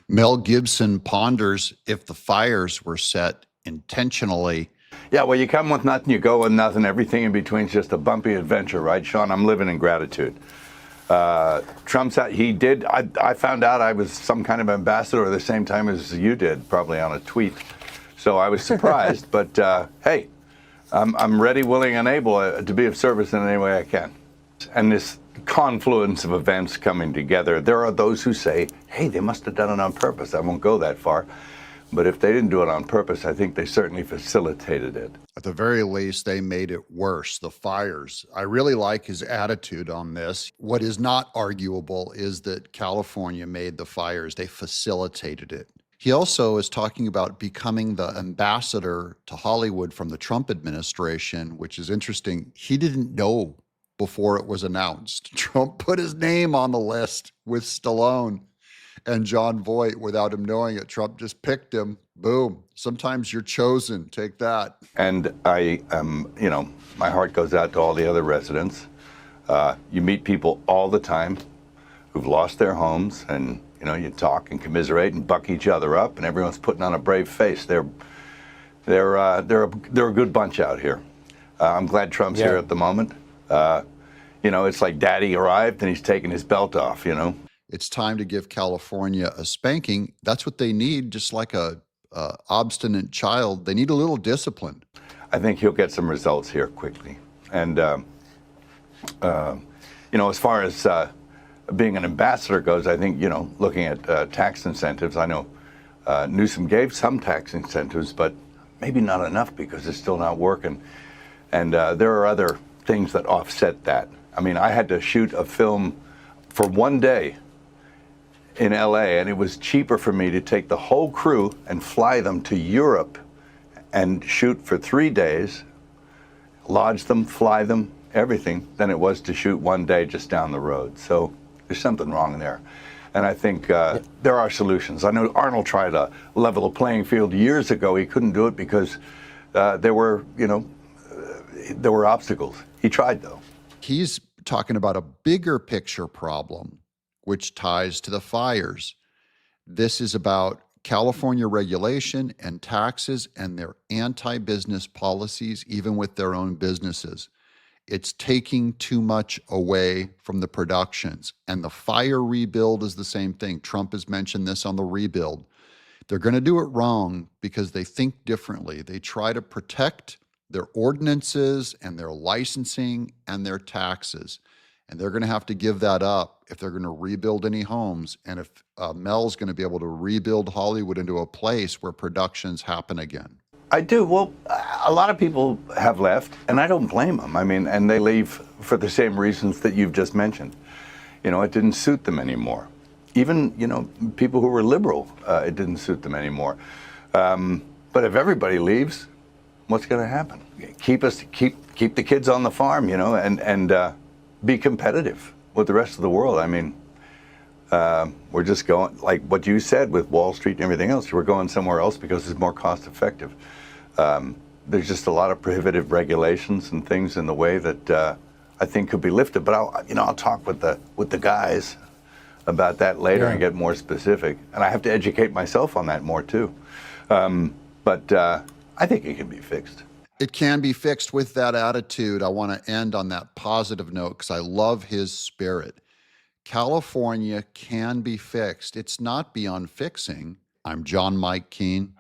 Mel Gibson ponders if the fires were set intentionally. Yeah, well, you come with nothing, you go with nothing. Everything in between is just a bumpy adventure, right, Sean? I'm living in gratitude. Trump's out. He did. I found out I was some kind of ambassador at the same time as you did, probably on a tweet. So I was surprised. But hey, I'm ready, willing, and able to be of service in any way I can. And this confluence of events coming together, there are those who say, hey, they must have done it on purpose. I won't go that far. But if they didn't do it on purpose, I think they certainly facilitated it. At the very least, they made it worse, the fires. I really like his attitude on this. What is not arguable is that California made the fires. They facilitated it. He also is talking about becoming the ambassador to Hollywood from the Trump administration, which is interesting. He didn't know before it was announced. Trump put his name on the list with Stallone and John Voight without him knowing it. Trump just picked him. Boom. Sometimes you're chosen. Take that. And I, my heart goes out to all the other residents. You meet people all the time who've lost their homes, and you talk and commiserate and buck each other up, and everyone's putting on a brave face. They're a good bunch out here. I'm glad Trump's here at the moment. It's like Daddy arrived and he's taking his belt off. It's time to give California a spanking. That's what they need, just like a obstinate child. They need a little discipline. I think he'll get some results here quickly. And, as far as being an ambassador goes, I think, looking at tax incentives, I know Newsom gave some tax incentives, but maybe not enough because it's still not working. And there are other things that offset that. I mean, I had to shoot a film for one day in LA, and it was cheaper for me to take the whole crew and fly them to Europe and shoot for 3 days, lodge them, fly them, everything, than it was to shoot one day just down the road. So there's something wrong there. And I think there are solutions. I know Arnold tried to level the playing field years ago. He couldn't do it because there were obstacles. He tried, though. He's talking about a bigger picture problem, which ties to the fires. This is about California regulation and taxes and their anti-business policies, even with their own businesses. It's taking too much away from the productions. And the fire rebuild is the same thing. Trump has mentioned this on the rebuild. They're going to do it wrong because they think differently. They try to protect their ordinances and their licensing and their taxes. And they're going to have to give that up if they're going to rebuild any homes. And if Mel's going to be able to rebuild Hollywood into a place where productions happen again. I do. Well, a lot of people have left, and I don't blame them. I mean, and they leave for the same reasons that you've just mentioned. It didn't suit them anymore. Even, people who were liberal, it didn't suit them anymore. But if everybody leaves, what's going to happen? Keep the kids on the farm, and be competitive with the rest of the world. I mean, we're just going, like what you said with Wall Street and everything else, we're going somewhere else because it's more cost effective. There's just a lot of prohibitive regulations and things in the way that I think could be lifted. But I'll talk with the guys about that later and get more specific. And I have to educate myself on that more too. But I think it can be fixed. It can be fixed with that attitude. I want to end on that positive note because I love his spirit. California can be fixed. It's not beyond fixing. I'm John Mike Keene.